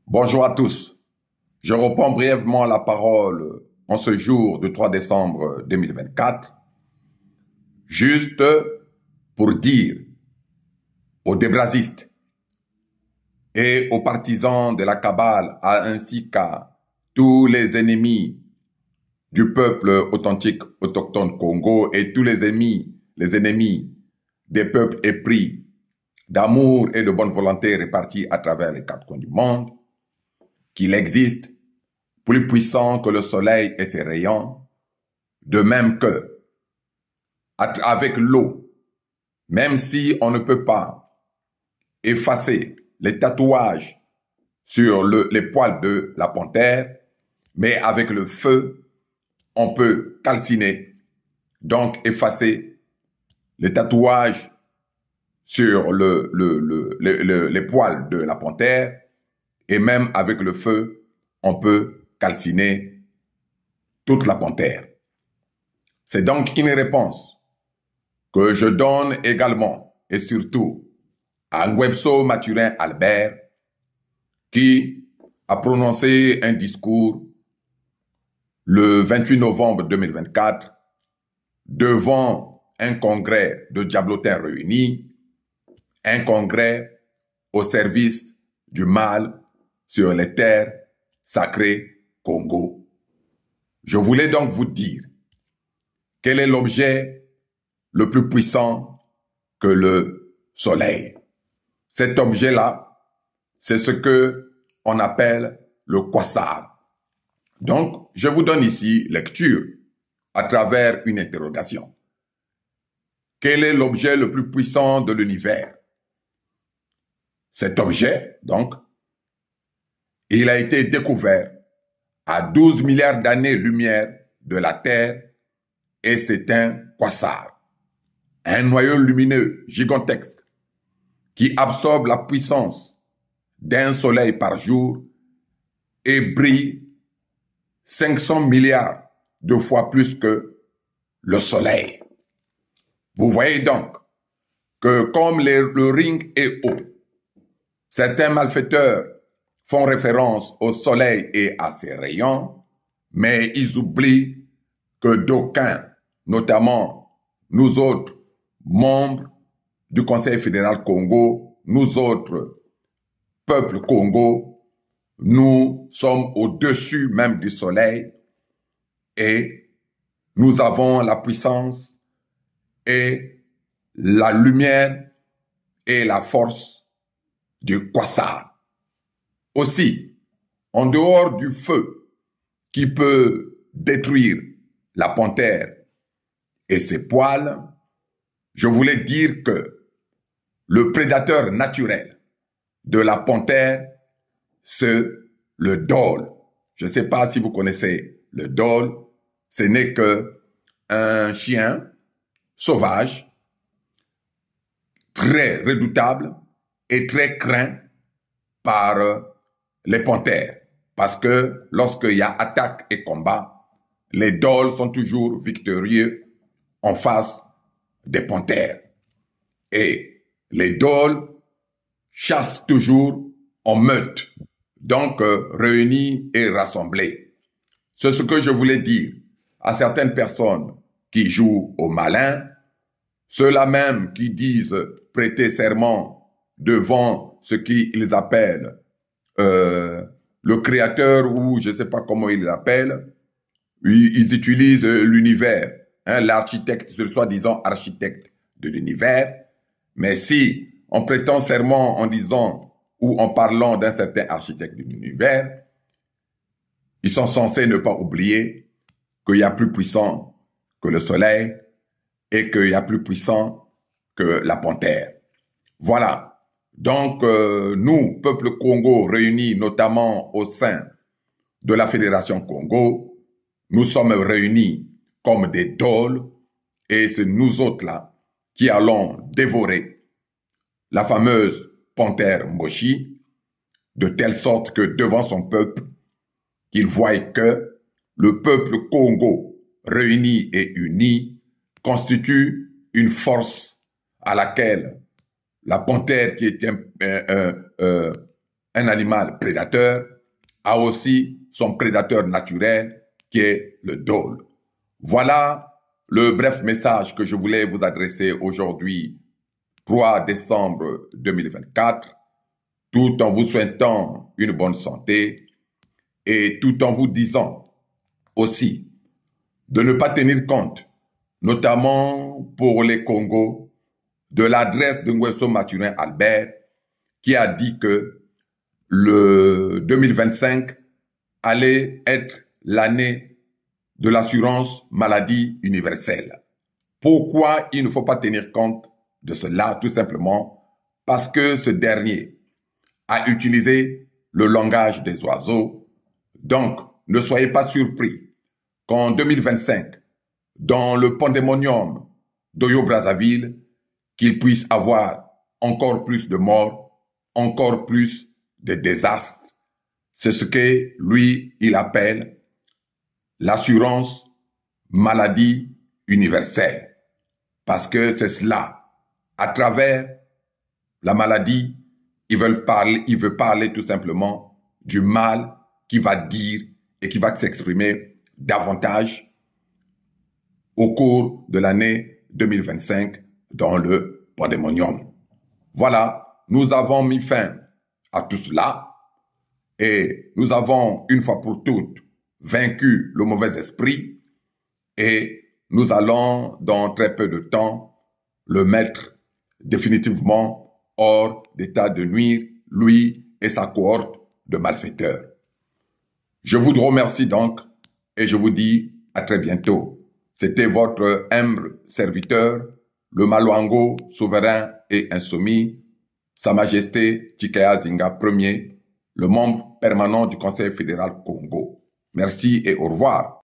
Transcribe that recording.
Bonjour à tous. Je reprends brièvement la parole en ce jour du 3 décembre 2024, juste pour dire aux débrasistes et aux partisans de la cabale, ainsi qu'à tous les ennemis du peuple authentique autochtone Congo et tous les ennemis des peuples épris d'amour et de bonne volonté répartis à travers les quatre coins du monde, qu'il existe plus puissant que le soleil et ses rayons, de même que, avec l'eau, même si on ne peut pas effacer les tatouages sur les poils de la panthère, mais avec le feu, on peut calciner, donc effacer les tatouages sur les poils de la panthère, et même avec le feu, on peut calciner toute la panthère. C'est donc une réponse que je donne également et surtout à Ngwebso Mathurin Albert, qui a prononcé un discours le 28 novembre 2024 devant un congrès de diablotins réunis, un congrès au service du mal sur les terres sacrées Congo. Je voulais donc vous dire quel est l'objet le plus puissant que le soleil. Cet objet-là, c'est ce que on appelle le quasar. Donc, je vous donne ici lecture à travers une interrogation. Quel est l'objet le plus puissant de l'univers? Cet objet, donc, il a été découvert à 12 milliards d'années-lumière de la Terre et c'est un quasar, un noyau lumineux gigantesque qui absorbe la puissance d'un soleil par jour et brille 500 milliards de fois plus que le soleil. Vous voyez donc que comme le ring est haut, certains malfaiteurs font référence au soleil et à ses rayons, mais ils oublient que d'aucuns, notamment nous autres membres du Conseil fédéral Congo, nous autres peuples Congo, nous sommes au-dessus même du soleil et nous avons la puissance et la lumière et la force du quasar. Aussi, en dehors du feu qui peut détruire la panthère et ses poils, je voulais dire que le prédateur naturel de la panthère, c'est le dhole. Je ne sais pas si vous connaissez le dhole. Ce n'est qu'un chien sauvage, très redoutable et très craint par les panthères. Parce que lorsqu'il y a attaque et combat, les dholes sont toujours victorieux en face des panthères. Et les dholes chassent toujours en meute, donc réunis et rassemblés. C'est ce que je voulais dire à certaines personnes qui jouent au malin, ceux-là même qui disent prêter serment devant ce qu'ils appellent le créateur ou je ne sais pas comment ils l'appellent, ils utilisent l'univers, hein, l'architecte, ce soi-disant architecte de l'univers. Mais si on prétend serment en disant ou en parlant d'un certain architecte de l'univers, ils sont censés ne pas oublier qu'il y a plus puissant que le soleil et qu'il y a plus puissant que la panthère. Voilà. Donc, nous, peuple Congo réunis notamment au sein de la Fédération Congo, nous sommes réunis comme des dholes et c'est nous autres-là qui allons dévorer la fameuse panthère Moshi de telle sorte que devant son peuple, qu'il voie que le peuple Congo réuni et uni constitue une force à laquelle la panthère qui est un animal prédateur, a aussi son prédateur naturel qui est le dôle. Voilà le bref message que je voulais vous adresser aujourd'hui, 3 décembre 2024, tout en vous souhaitant une bonne santé et tout en vous disant aussi de ne pas tenir compte, notamment pour les Congos, de l'adresse de Nguesso Maturin Albert qui a dit que le 2025 allait être l'année de l'assurance maladie universelle. Pourquoi il ne faut pas tenir compte de cela? Tout simplement parce que ce dernier a utilisé le langage des oiseaux. Donc, ne soyez pas surpris qu'en 2025, dans le pandémonium d'Oyo-Brazzaville, qu'il puisse avoir encore plus de morts, encore plus de désastres. C'est ce que lui, il appelle l'assurance maladie universelle. Parce que c'est cela. À travers la maladie, il veut parler tout simplement du mal qui va dire et qui va s'exprimer davantage au cours de l'année 2025 dans le pandémonium. Voilà, nous avons mis fin à tout cela et nous avons une fois pour toutes vaincu le mauvais esprit et nous allons dans très peu de temps le mettre définitivement hors d'état de nuire, lui et sa cohorte de malfaiteurs. Je vous remercie donc et je vous dis à très bientôt. C'était votre humble serviteur, le Maluango souverain et insoumis, Sa Majesté Tshikaya Zinga Ier, le membre permanent du Conseil fédéral Congo. Merci et au revoir.